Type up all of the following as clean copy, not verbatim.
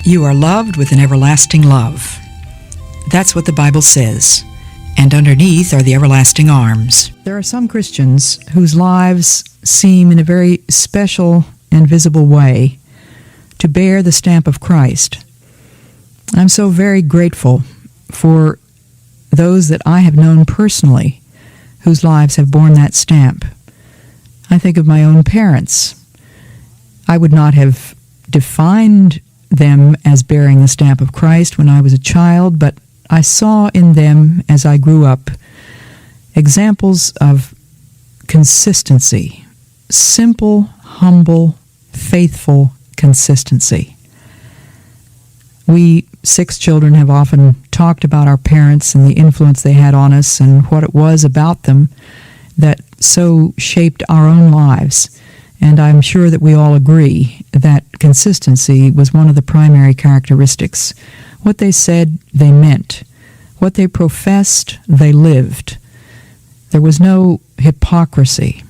You are loved with an everlasting love. That's what the Bible says. And underneath are the everlasting arms. There are some Christians whose lives seem in a very special and visible way to bear the stamp of Christ. I'm so very grateful for those that I have known personally whose lives have borne that stamp. I think of my own parents. I would not have defined them as bearing the stamp of Christ when I was a child, but I saw in them, as I grew up, examples of consistency, simple, humble, faithful consistency. We 6 children have often talked about our parents and the influence they had on us and what it was about them that so shaped our own lives. And I'm sure that we all agree that consistency was one of the primary characteristics. What they said, they meant. What they professed, they lived. There was no hypocrisy.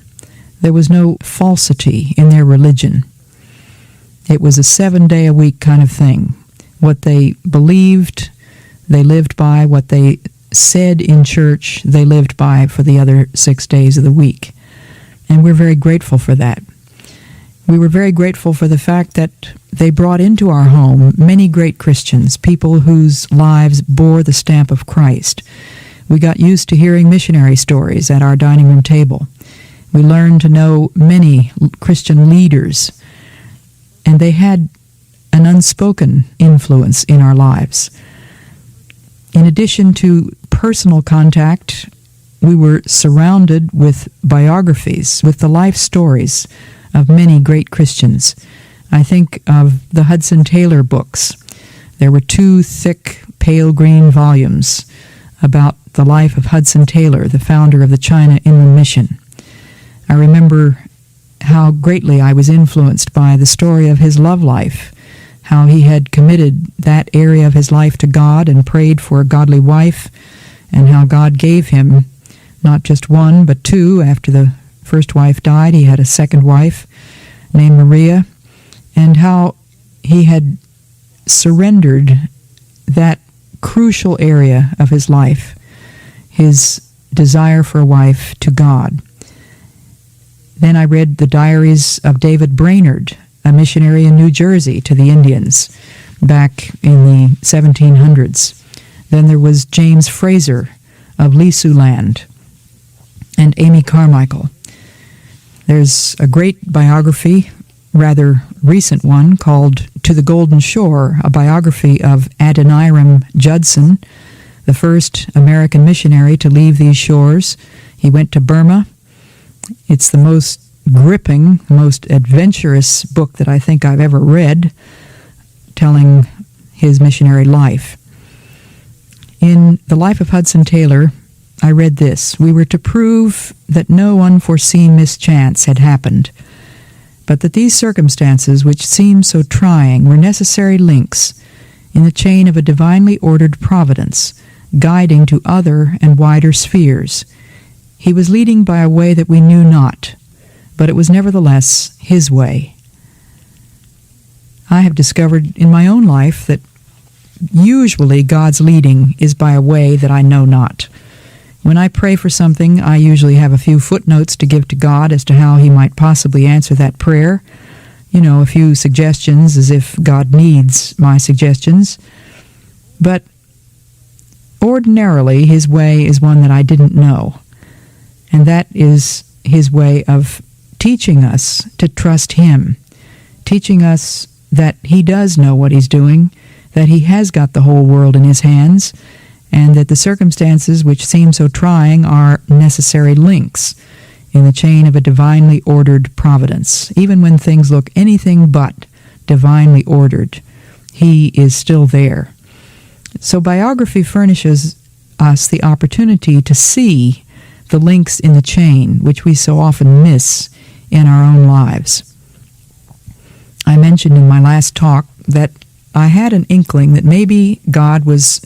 There was no falsity in their religion. It was a 7-day-a-week kind of thing. What they believed, they lived by. What they said in church, they lived by for the other 6 days of the week. And we're very grateful for that. We were very grateful for the fact that they brought into our home many great Christians, people whose lives bore the stamp of Christ. We got used to hearing missionary stories at our dining room table. We learned to know many Christian leaders, and they had an unspoken influence in our lives. In addition to personal contact, we were surrounded with biographies, with the life stories of many great Christians. I think of the Hudson Taylor books. There were 2 thick, pale green volumes about the life of Hudson Taylor, the founder of the China Inland Mission. I remember how greatly I was influenced by the story of his love life, how he had committed that area of his life to God and prayed for a godly wife, and how God gave him not just 1, but 2. After the first wife died, he had a second wife named Maria, and how he had surrendered that crucial area of his life, his desire for a wife, to God. Then I read the diaries of David Brainerd, a missionary in New Jersey to the Indians back in the 1700s. Then there was James Fraser of Lisuland and Amy Carmichael. There's a great biography, rather recent one, called To the Golden Shore, a biography of Adoniram Judson, the first American missionary to leave these shores. He went to Burma. It's the most gripping, most adventurous book that I think I've ever read, telling his missionary life. In the life of Hudson Taylor, I read this: we were to prove that no unforeseen mischance had happened, but that these circumstances, which seemed so trying, were necessary links in the chain of a divinely ordered providence, guiding to other and wider spheres. He was leading by a way that we knew not, but it was nevertheless his way. I have discovered in my own life that usually God's leading is by a way that I know not. When I pray for something, I usually have a few footnotes to give to God as to how he might possibly answer that prayer. A few suggestions, as if God needs my suggestions. But ordinarily, his way is one that I didn't know. And that is his way of teaching us to trust him, teaching us that he does know what he's doing, that he has got the whole world in his hands, and that the circumstances which seem so trying are necessary links in the chain of a divinely ordered providence. Even when things look anything but divinely ordered, he is still there. So biography furnishes us the opportunity to see the links in the chain which we so often miss in our own lives. I mentioned in my last talk that I had an inkling that maybe God was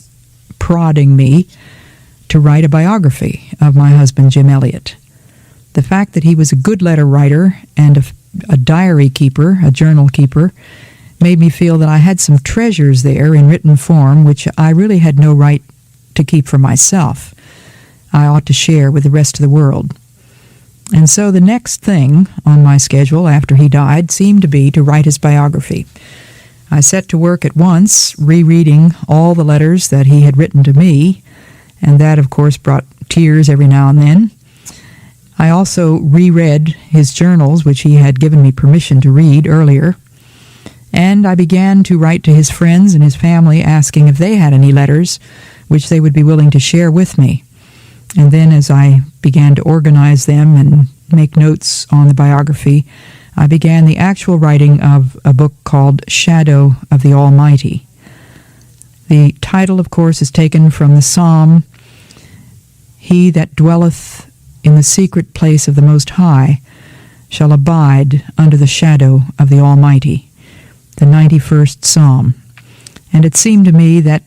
prodding me to write a biography of my husband, Jim Elliot. The fact that he was a good letter writer and a diary keeper, a journal keeper, made me feel that I had some treasures there in written form which I really had no right to keep for myself. I ought to share with the rest of the world. And so the next thing on my schedule after he died seemed to be to write his biography. I set to work at once, rereading all the letters that he had written to me, and that, of course, brought tears every now and then. I also reread his journals, which he had given me permission to read earlier, and I began to write to his friends and his family asking if they had any letters which they would be willing to share with me. And then as I began to organize them and make notes on the biography, I began the actual writing of a book called Shadow of the Almighty. The title, of course, is taken from the Psalm, "He that dwelleth in the secret place of the Most High shall abide under the shadow of the Almighty," the 91st Psalm. And it seemed to me that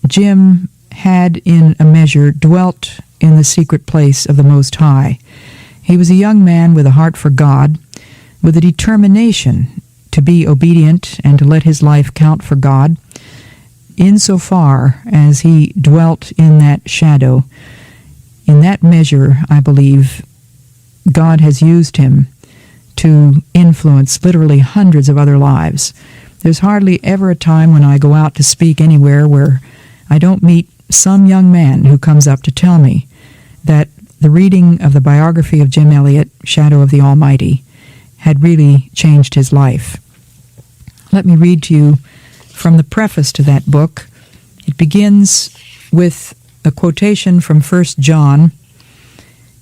Jim had in a measure dwelt in the secret place of the Most High. He was a young man with a heart for God, with a determination to be obedient and to let his life count for God, insofar as he dwelt in that shadow. In that measure, I believe, God has used him to influence literally hundreds of other lives. There's hardly ever a time when I go out to speak anywhere where I don't meet some young man who comes up to tell me that the reading of the biography of Jim Elliot, Shadow of the Almighty, had really changed his life. Let me read to you from the preface to that book. It begins with a quotation from 1 John.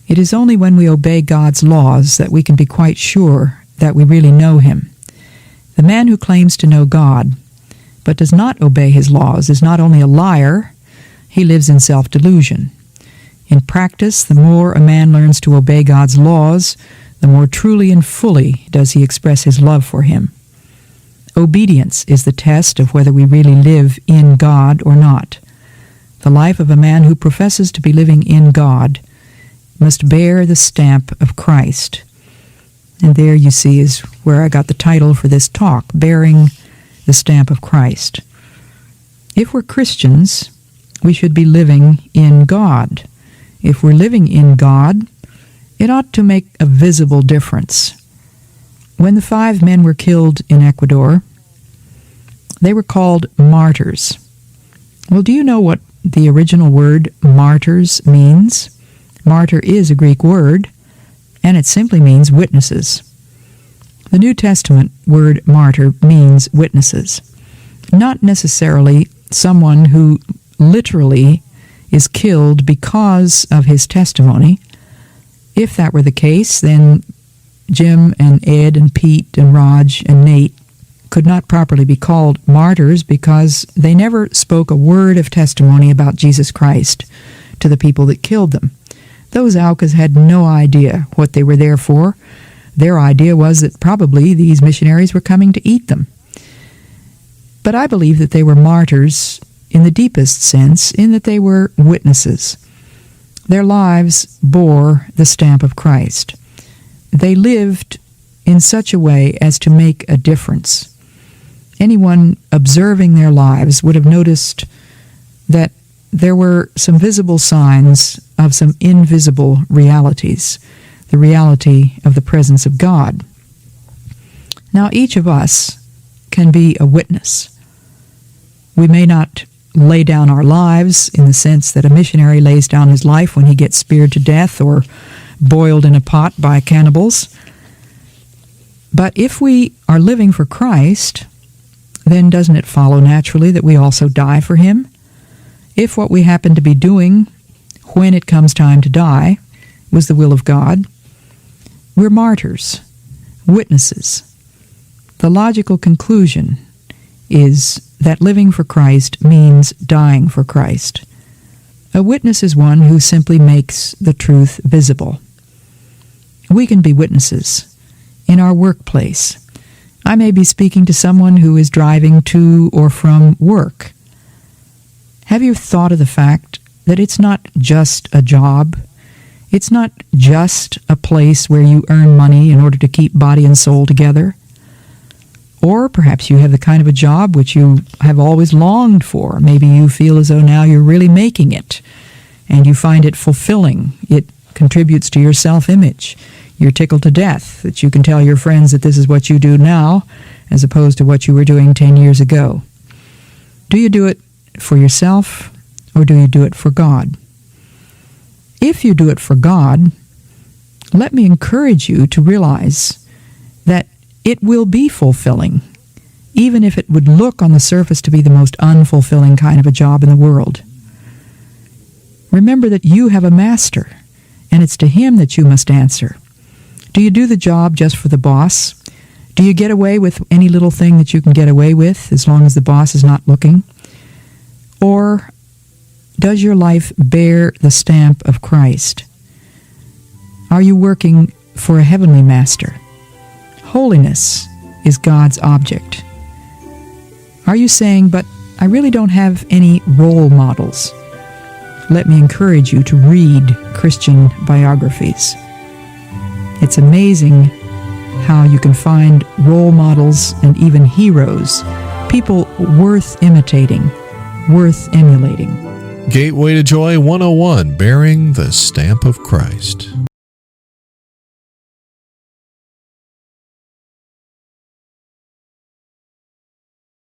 "It is only when we obey God's laws that we can be quite sure that we really know Him. The man who claims to know God but does not obey His laws is not only a liar, he lives in self-delusion. In practice, the more a man learns to obey God's laws, the more truly and fully does he express his love for Him. Obedience is the test of whether we really live in God or not. The life of a man who professes to be living in God must bear the stamp of Christ." And there, you see, is where I got the title for this talk, Bearing the Stamp of Christ. If we're Christians, we should be living in God. If we're living in God, it ought to make a visible difference. When the 5 men were killed in Ecuador, they were called martyrs. Well, do you know what the original word martyrs means? Martyr is a Greek word, and it simply means witnesses. The New Testament word martyr means witnesses, not necessarily someone who literally is killed because of his testimony. If that were the case, then Jim and Ed and Pete and Raj and Nate could not properly be called martyrs because they never spoke a word of testimony about Jesus Christ to the people that killed them. Those Aucas had no idea what they were there for. Their idea was that probably these missionaries were coming to eat them. But I believe that they were martyrs in the deepest sense, in that they were witnesses. Their lives bore the stamp of Christ. They lived in such a way as to make a difference. Anyone observing their lives would have noticed that there were some visible signs of some invisible realities, the reality of the presence of God. Now, each of us can be a witness. We may not lay down our lives in the sense that a missionary lays down his life when he gets speared to death or boiled in a pot by cannibals. But if we are living for Christ, then doesn't it follow naturally that we also die for Him? If what we happen to be doing when it comes time to die was the will of God, we're martyrs, witnesses. The logical conclusion is that living for Christ means dying for Christ. A witness is one who simply makes the truth visible. We can be witnesses in our workplace. I may be speaking to someone who is driving to or from work. Have you thought of the fact that it's not just a job? It's not just a place where you earn money in order to keep body and soul together. Or perhaps you have the kind of a job which you have always longed for. Maybe you feel as though now you're really making it, and you find it fulfilling. It contributes to your self-image. You're tickled to death that you can tell your friends that this is what you do now, as opposed to what you were doing 10 years ago. Do you do it for yourself, or do you do it for God? If you do it for God, let me encourage you to realize that it will be fulfilling, even if it would look on the surface to be the most unfulfilling kind of a job in the world. Remember that you have a master, and it's to him that you must answer. Do you do the job just for the boss? Do you get away with any little thing that you can get away with as long as the boss is not looking? Or does your life bear the stamp of Christ? Are you working for a heavenly master? Holiness is God's object. Are you saying, but I really don't have any role models? Let me encourage you to read Christian biographies. It's amazing how you can find role models and even heroes, people worth imitating, worth emulating. Gateway to Joy 101, Bearing the Stamp of Christ.